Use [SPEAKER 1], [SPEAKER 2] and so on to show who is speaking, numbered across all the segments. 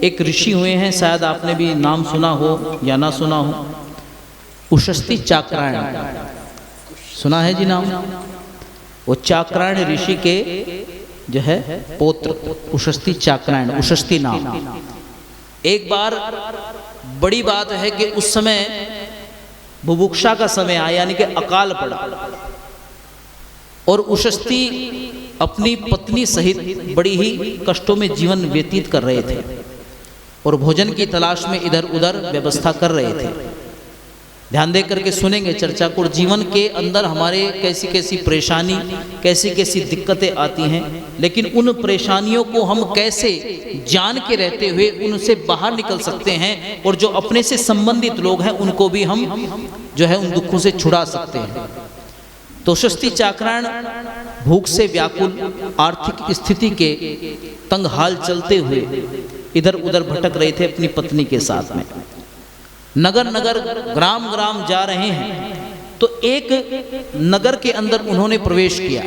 [SPEAKER 1] एक ऋषि हुए हैं, शायद आपने भी नाम सुना हो या ना सुना हो, उशस्ती चाक्रायण। सुना है जी नाम? वो चाक्रायण ऋषि के जो है पौत्र उशस्ती चाक्रायण, उशस्ती नाम। एक बार बड़ी बात है कि उस समय बुभुक्षा का समय आया, यानी कि अकाल पड़ा, और उशस्ती अपनी पत्नी सहित बड़ी ही कष्टों में जीवन व्यतीत कर रहे थे और भोजन की तलाश में इधर उधर व्यवस्था कर रहे थे। ध्यान दे करके सुनेंगे चर्चा को। जीवन के अंदर हमारे कैसी कैसी परेशानी, कैसी कैसी दिक्कतें आती हैं, लेकिन उन परेशानियों को हम कैसे जान के रहते हुए उनसे बाहर निकल सकते हैं, और जो अपने से संबंधित लोग हैं उनको भी हम जो है उन दुखों से छुड़ा सकते हैं। तो उशस्ती चाक्रायण भूख से व्याकुल, आर्थिक स्थिति के तंग हाल चलते हुए इधर उधर भटक रहे थे अपनी पत्नी के साथ में। नगर नगर ग्राम ग्राम जा रहे हैं, तो एक नगर के अंदर उन्होंने प्रवेश किया,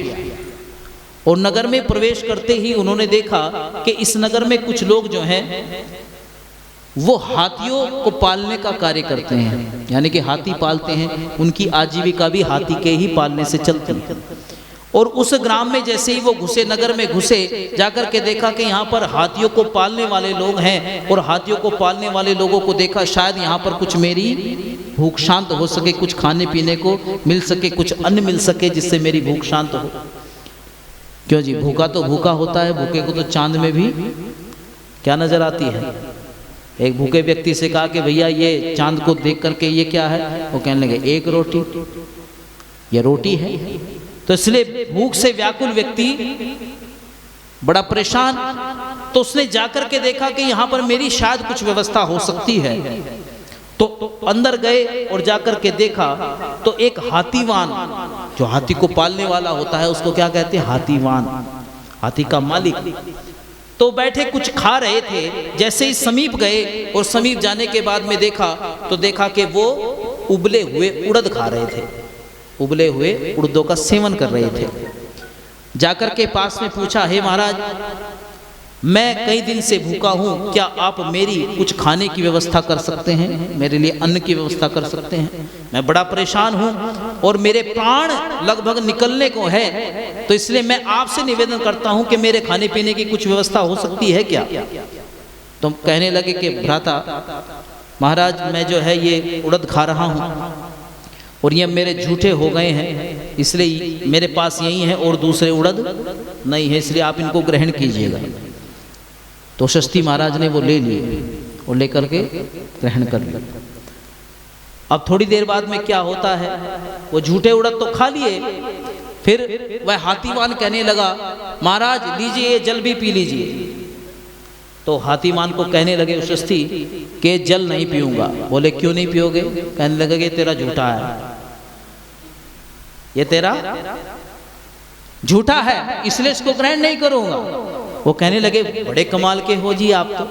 [SPEAKER 1] और नगर में प्रवेश करते ही उन्होंने देखा कि इस नगर में कुछ लोग जो हैं वो हाथियों को पालने का कार्य करते हैं, यानी कि हाथी पालते हैं। उनकी आजीविका भी हाथी के ही पालने से चलती है। और उस ग्राम में जैसे ही वो घुसे, नगर में घुसे, जाकर के देखा कि यहाँ पर हाथियों को पालने वाले लोग हैं, और हाथियों को पालने वाले लोगों को देखा शायद यहाँ पर कुछ मेरी भूख शांत हो सके, कुछ खाने पीने को मिल सके, कुछ अन्न मिल सके जिससे मेरी भूख शांत हो। क्यों जी, भूखा तो भूखा होता है, भूखे को तो चांद में भी क्या नजर आती है। एक भूखे व्यक्ति से कहा कि भैया ये चांद को देख करके ये क्या है? वो कहने लगे एक रोटी। ये रोटी है? तो इसलिए भूख से व्याकुल व्यक्ति बड़ा परेशान, तो उसने जाकर के देखा कि यहाँ पर मेरी शायद कुछ व्यवस्था हो सकती है। तो अंदर गए और जाकर के देखा तो एक हाथीवान, जो हाथी को पालने वाला होता है उसको क्या कहते हैं? हाथीवान, हाथी का मालिक। तो बैठे कुछ खा रहे थे। जैसे ही समीप गए और समीप जाने के बाद में देखा तो देखा कि वो उबले हुए उड़द खा रहे थे, उबले हुए उड़दों का सेवन कर रहे थे। जाकर के पास में पूछा, हे महाराज, मैं कई दिन से भूखा हूँ, क्या आप मेरी कुछ खाने की व्यवस्था कर सकते हैं? मेरे लिए अन्न की व्यवस्था कर सकते हैं? मैं बड़ा परेशान हूँ और मेरे प्राण लगभग निकलने को है, तो इसलिए मैं आपसे निवेदन करता हूँ कि मेरे खाने पीने की कुछ व्यवस्था हो सकती है क्या? तो कहने लगे कि भ्राता महाराज, मैं जो है ये उड़द खा रहा हूँ और ये मेरे झूठे हो गए हैं, इसलिए मेरे पास यही है और दूसरे उड़द नहीं है, इसलिए आप इनको ग्रहण कीजिएगा। तो उशस्ती महाराज ने वो ले लिए और लेकर के ग्रहण कर लिया। अब थोड़ी देर बाद में क्या होता है, वो झूठे उड़द तो खा लिए, फिर वह हाथीवान कहने लगा, महाराज लीजिए जल भी पी लीजिए। तो हाथीवान को कहने लगे उशस्ती कि जल नहीं पीऊंगा। बोले क्यों नहीं पियोगे? कहने लगे कि तेरा झूठा है, ये तेरा झूठा है, इसलिए इसको ग्रहण नहीं करूंगा। वो कहने लगे बड़े कमाल के हो जी आप तो,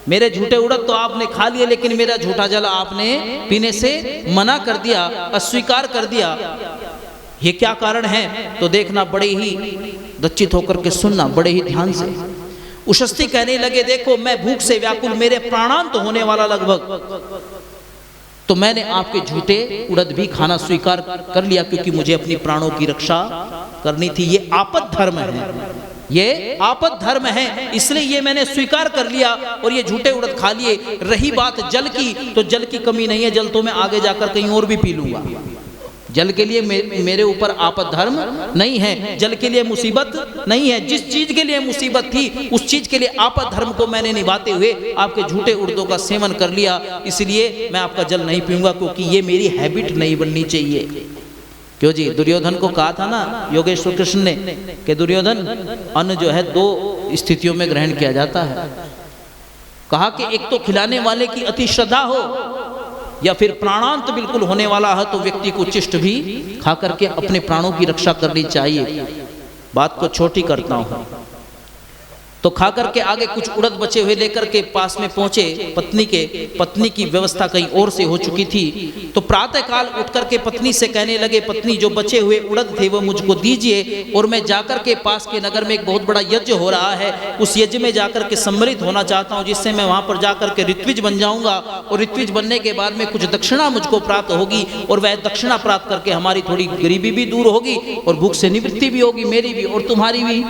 [SPEAKER 1] मेरे झूठे उड़द तो आपने खा लिए, लेकिन मेरा झूठा जल आपने पीने से मना कर दिया, अस्वीकार कर दिया, ये क्या कारण है? तो देखना, बड़े ही दच्चित होकर के सुनना, बड़े ही ध्यान से। उशस्ती कहने लगे, देखो मैं भूख से व्याकुल, मेरे प्राणांत तो होने वाला लगभग, तो मैंने आपके झूठे उड़द भी खाना स्वीकार कर लिया, क्योंकि मुझे अपनी प्राणों की रक्षा करनी थी। ये आपद धर्म है, ये आपद धर्म है, इसलिए ये मैंने स्वीकार कर लिया और ये झूठे उड़द खा लिए। रही बात जल की, तो जल की कमी नहीं है, जल तो मैं आगे जाकर कहीं और भी पी लूंगा। जल के लिए मेरे ऊपर आपद धर्म नहीं है, जल के लिए मुसीबत नहीं है। जिस चीज के लिए मुसीबत थी उस चीज के लिए आपद धर्म को मैंने निभाते हुए आपके झूठे उड़दों का सेवन कर लिया, इसलिए मैं आपका जल नहीं पीऊंगा, क्योंकि ये मेरी हैबिट नहीं बननी चाहिए। क्यों जी, दुर्योधन को कहा था ना योगेश्वर कृष्ण ने कि दुर्योधन, अन्न जो है दो स्थितियों में ग्रहण किया जाता है। कहा कि एक तो खिलाने वाले की अति श्रद्धा हो, या फिर प्राणांत बिल्कुल होने वाला है तो व्यक्ति को चिष्ट भी खा करके अपने प्राणों की रक्षा करनी चाहिए। बात को छोटी करता हूं, तो खा करके आगे कुछ उड़द बचे हुए लेकर के पास में पहुंचे पत्नी की व्यवस्था कहीं और से हो चुकी थी। तो प्रातः काल उठ करके पत्नी से कहने लगे, पत्नी जो बचे हुए उड़द थे वो मुझको दीजिए और मैं जाकर के पास के नगर में एक बहुत बड़ा यज्ञ हो रहा है, उस यज्ञ में जाकर के सम्मिलित होना चाहता हूँ, जिससे मैं वहां पर जाकर के ऋत्विज बन जाऊंगा और ऋत्विज बनने के बाद में कुछ दक्षिणा मुझको प्राप्त होगी और वह दक्षिणा प्राप्त करके हमारी थोड़ी गरीबी भी दूर होगी और भूख से निवृत्ति भी होगी, मेरी भी और तुम्हारी भी।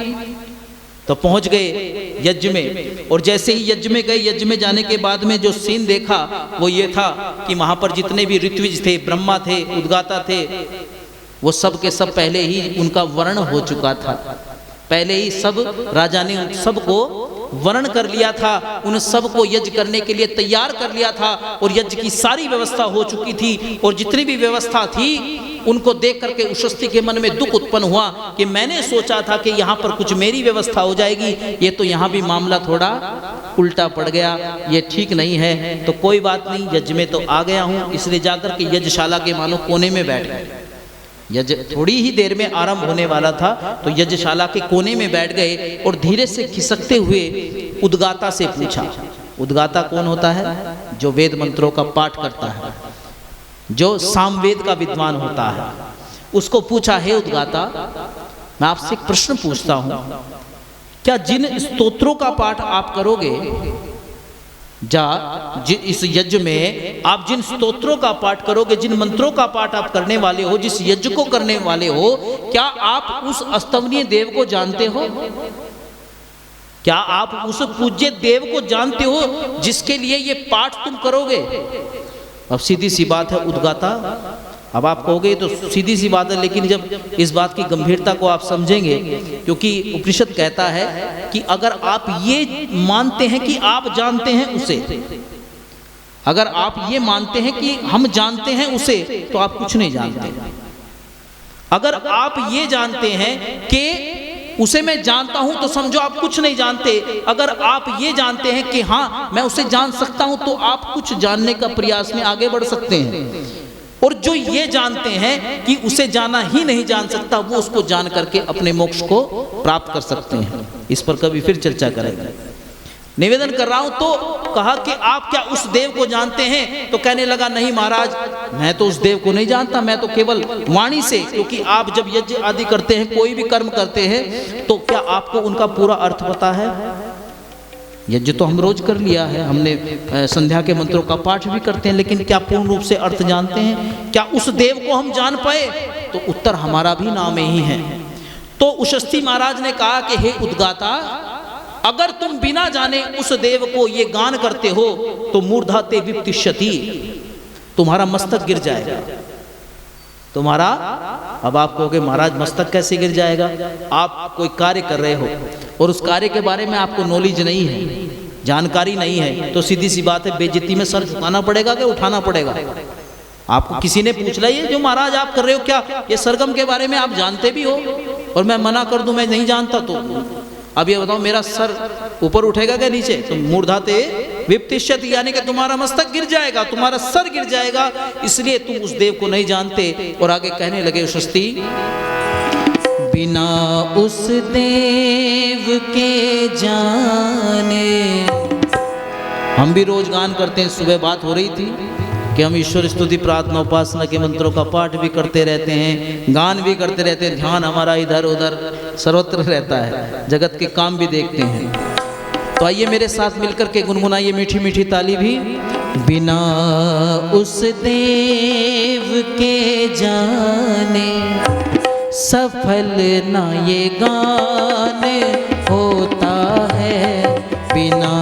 [SPEAKER 1] तो पहुंच गए यज्ञ में और जैसे ही यज्ञ में गए, यज्ञ में जाने के बाद में जो सीन देखा वो ये था कि वहां पर जितने भी ऋत्विज थे, ब्रह्मा थे, उद्गाता थे, वो सब के सब पहले ही उनका वर्ण हो चुका था। पहले ही सब राजा ने उन सबको वर्ण कर लिया था, उन सबको यज्ञ करने के लिए तैयार कर लिया था और यज्ञ की सारी व्यवस्था हो चुकी थी। और जितनी भी व्यवस्था थी उनको देख करके उषस्थि के मन में दुख उत्पन्न हुआ कि मैंने सोचा था कि यहाँ पर कुछ मेरी व्यवस्था हो जाएगी, ये तो यहाँ भी मामला थोड़ा उल्टा पड़ गया, ये ठीक नहीं है। तो कोई बात नहीं, यज्ञ में तो आ गया हूँ, इसलिए जाकर के यज्ञशाला के मानो कोने में बैठ गए। यज्ञ थोड़ी ही देर में आरंभ होने वाला था, तो यज्ञशाला के कोने में बैठ गए और धीरे से खिसकते हुए उद्गाता से पूछा। उद्गाता कौन होता है? जो वेद मंत्रों का पाठ करता है, जो सामवेद का विद्वान होता है। उसको पूछा, हे उद्गाता, मैं आपसे एक प्रश्न पूछता हूं, क्या जिन स्तोत्रों का पाठ आप करोगे, इस यज्ञ में आप जिन स्तोत्रों का पाठ करोगे, जिन मंत्रों का पाठ आप करने वाले हो, जिस यज्ञ को करने वाले हो, क्या आप उस अस्तवनीय देव को जानते हो? क्या आप उस पूज्य देव को जानते हो जिसके लिए ये पाठ तुम करोगे? अब सीधी सी बात है उद्गाता, अब आप कहोगे तो सीधी सी बात है, लेकिन जब इस बात की गंभीरता को आप समझेंगे, क्योंकि उपनिषद कहता है कि अगर आप ये मानते हैं कि आप जानते हैं उसे, अगर आप ये मानते हैं कि हम जानते हैं उसे, तो आप कुछ नहीं जानते। अगर आप ये जानते हैं कि उसे मैं जानता हूं तो समझो आप कुछ नहीं जानते। अगर आप ये जानते हैं कि हाँ मैं उसे जान सकता हूं, तो आप कुछ जानने का प्रयास में आगे बढ़ सकते हैं। और जो ये जानते हैं कि उसे जाना ही नहीं जान सकता, वो उसको जान करके अपने मोक्ष को प्राप्त कर सकते हैं। इस पर कभी फिर चर्चा करेंगे। निवेदन कर रहा हूं तो कहा कि आप क्या उस देव को जानते हैं? तो कहने लगा, नहीं महाराज, मैं तो उस देव को नहीं जानता, मैं तो केवल वाणी से, क्योंकि आप जब यज्ञ आदि करते हैं, कोई भी कर्म करते हैं, तो क्या आपको उनका पूरा अर्थ पता है? यज्ञ तो हम रोज कर लिया है, हमने संध्या के मंत्रों का पाठ भी करते हैं, लेकिन क्या पूर्ण रूप से अर्थ जानते हैं? क्या उस देव को हम जान पाए? तो उत्तर हमारा भी नाम ही है। तो उषस्थि महाराज ने कहा कि हे उद्गाता, अगर तुम बिना जाने उस देव को ये गान करते हो तो मूर्धा ते विप्तिष्यति, तुम्हारा मस्तक गिर जाएगा। तुम्हारा, अब आप कहोगे महाराज मस्तक कैसे गिर जाएगा? आप कोई कार्य कर रहे हो और उस कार्य के बारे में आपको नॉलेज नहीं है, जानकारी नहीं है, तो सीधी सी बात है, बेइज्जती में सर झुकाना पड़ेगा कि उठाना पड़ेगा? आपको किसी ने पूछ लिया, ये जो महाराज आप कर रहे हो, क्या ये सरगम के बारे में आप जानते भी हो? और मैं मना कर दूं मैं नहीं जानता, तो अब ये बताओ मेरा सर ऊपर उठेगा क्या नीचे? तो मूर्धाते विप्तिष्यति, यानी कि तुम्हारा मस्तक गिर जाएगा, तुम्हारा सर गिर जाएगा, इसलिए तुम उस देव को नहीं जानते। और आगे कहने लगे उषस्थि, बिना उस देव के जाने। हम भी रोज गान करते हैं। सुबह बात हो रही थी कि हम ईश्वर स्तुति प्रार्थना उपासना के मंत्रों का पाठ भी करते रहते हैं, गान भी करते रहते हैं, ध्यान हमारा इधर उधर सर्वत्र रहता है, जगत के काम भी देखते हैं। तो आइए मेरे साथ मिलकर के गुनगुनाइए मीठी मीठी ताली भी। बिना उस देव के जाने सफल ना ये गान होता है, बिना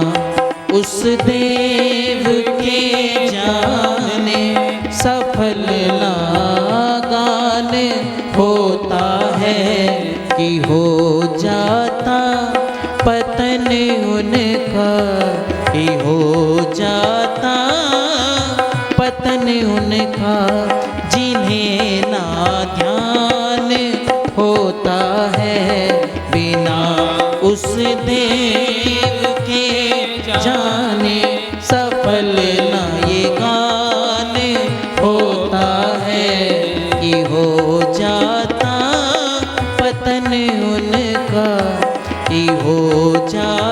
[SPEAKER 1] उस देव के जाने सफल ना गान होता है, कि हो जाता पतन उनका, कि हो जाता पतन उनका, जिन्हें ना ध्यान होता है, बिना उस देव के जाने सफल ना ये गान होता है, कि हो जाता पतन उनका, कि हो जाता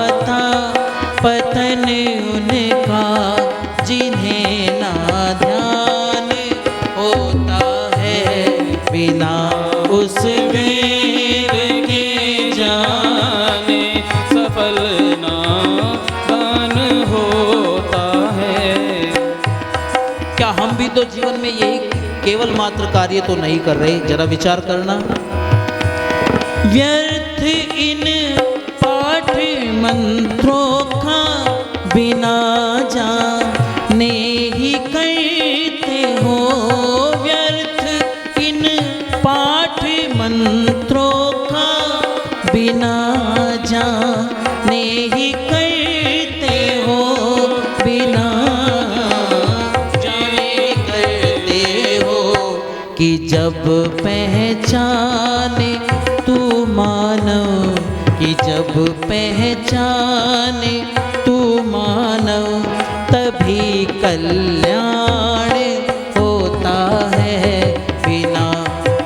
[SPEAKER 1] उनका जिन्हें ना ध्यान होता है, बिना उस वेद के जाने
[SPEAKER 2] सफल ना गान होता है।
[SPEAKER 1] क्या हम भी तो जीवन में यही केवल मात्र कार्य तो नहीं कर रहे? जरा विचार करना। व्यर्थ इन पाठ मंत्रों का बिना जाने ही करते हो, व्यर्थ इन पाठ मंत्रों का बिना जाने ही करते हो, बिना जाने करते हो कि जब पहचाने तू मानव, कि जब पहचाने तू मानव तभी कल्याण होता है, बिना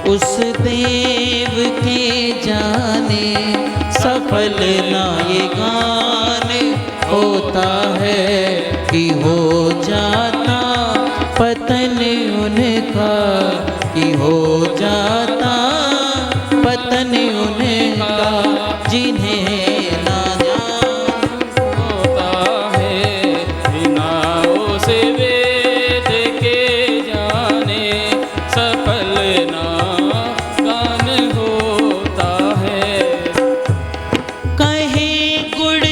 [SPEAKER 1] उस देव के जाने सफल ना ये गान होता है, कि हो जाता पतन उनका, कि हो जाता पतन उनका जिन्हें ना जान
[SPEAKER 2] होता है, बिना उस वेद के जाने सफल ना गान होता है।
[SPEAKER 1] कहे गुड़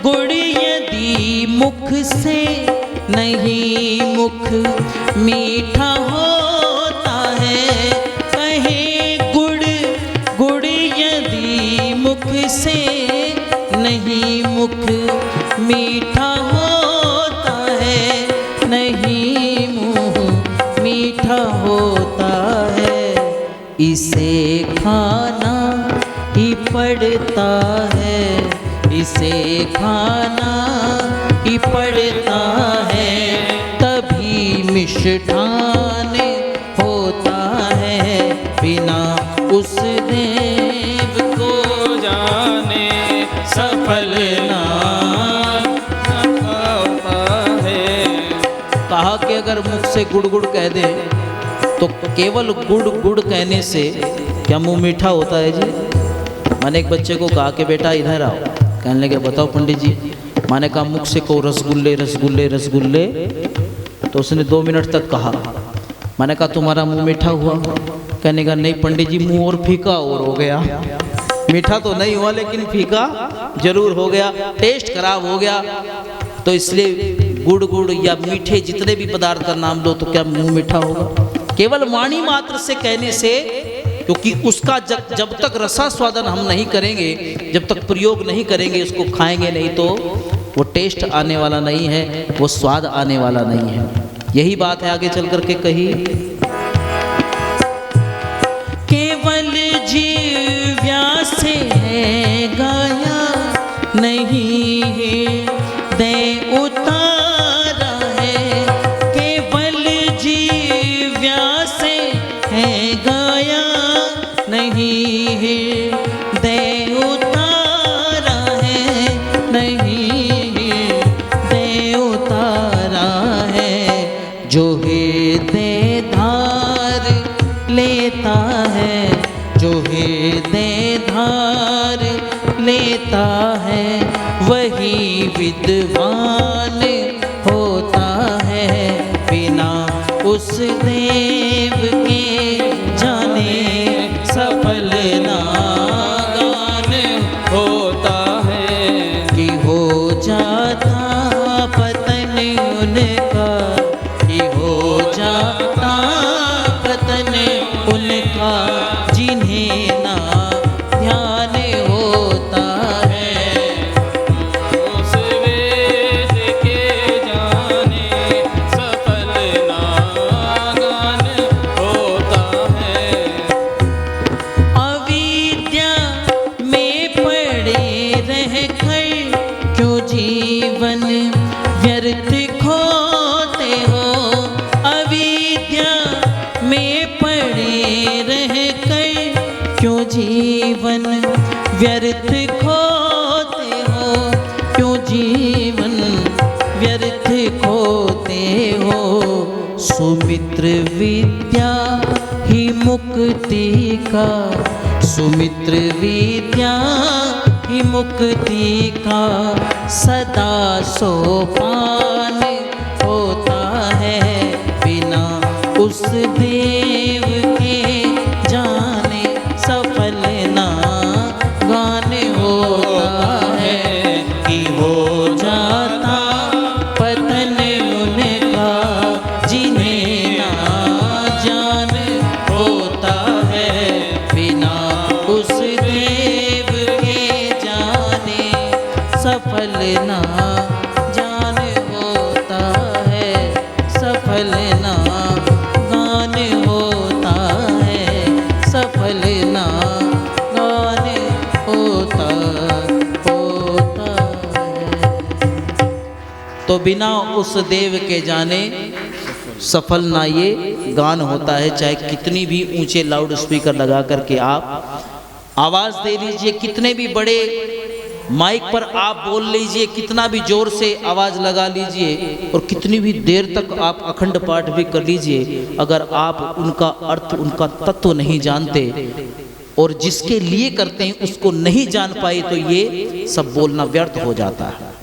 [SPEAKER 1] गुड़ यदि मुख से नहीं मुख मीठा होता है, कहे गुड़ गुड़ यदि मुख से नहीं मुख मीठा होता है, नहीं मुँह मीठा होता है, इसे खाना ही पड़ता है, इसे खाना ही पड़ता है, तभी मिष्ठान होता है, बिना उस देव को
[SPEAKER 2] जाने
[SPEAKER 1] सफल ना
[SPEAKER 2] होता है।
[SPEAKER 1] कहा कि अगर मुख से गुड़ गुड़ कह दे तो केवल गुड़ गुड़ कहने से क्या मुंह मीठा होता है जी? मैंने एक बच्चे को कहा कि बेटा इधर आओ, कहने लगे बताओ पंडित जी। मैंने कहा मुख से कहो रसगुल्ले रसगुल्ले रसगुल्ले, तो उसने 2 मिनट तक कहा। मैंने कहा तुम्हारा मुंह मीठा हुआ? कहने का नहीं पंडित जी, मुंह और फीका और हो गया। मीठा तो नहीं हुआ लेकिन फीका जरूर हो गया, टेस्ट खराब हो गया। तो इसलिए गुड़ गुड़ या मीठे जितने भी पदार्थ का नाम लो तो क्या मुंह मीठा होगा? केवल वाणी मात्र से कहने से, क्योंकि उसका जब तक रसास्वादन हम नहीं करेंगे, जब तक प्रयोग नहीं करेंगे, उसको खाएंगे नहीं, तो वो टेस्ट आने वाला नहीं है, वो स्वाद आने वाला नहीं है। यही बात है आगे चल करके कही, केवल जीव्या से है गाया नहीं है दे उतारा है, केवल जीव्या से है गाया नहीं है दे उतारा है, नहीं दे उतारा है, जो है दे धार लेता है, जो है दे धार लेता है, वही विद्वान होता है, बिना उस देव के जाने सफल ना गान
[SPEAKER 2] होता है।
[SPEAKER 1] कि हो जाता पतन उनका, कि हो जाता पतन उनका, जिन्हें ना ध्यान होता है,
[SPEAKER 2] उस वेद के जाने सफल ना गान होता है।
[SPEAKER 1] अविद्या में पड़े रह कर क्यों जीवन व्यर्थ खोते हो, अविद्या में पड़े रह कर क्यों जीवन व्यर्थ खोते हो, क्यों जीवन विद्या ही मुक्ति का, सुमित्र विद्या ही मुक्ति का सदा सोपान होता है। बिना उस देव के जाने सफल ना गाने होता है कि हो जाता पतन उनका जिन्हें ना जान होता है। बिना उस देव के जाने सफल ना जान होता है, सफल ना गान होता है, सफल ना गान होता है। तो बिना उस देव के जाने सफल ना ये गान होता है। चाहे कितनी भी ऊंचे लाउड स्पीकर लगा करके आप आवाज़ दे लीजिए, कितने भी बड़े माइक पर आप बोल लीजिए, कितना भी जोर से आवाज़ लगा लीजिए और कितनी भी देर तक आप अखंड पाठ भी कर लीजिए, अगर आप उनका अर्थ, उनका तत्व नहीं जानते और जिसके लिए करते हैं उसको नहीं जान पाए तो ये सब बोलना व्यर्थ हो जाता है।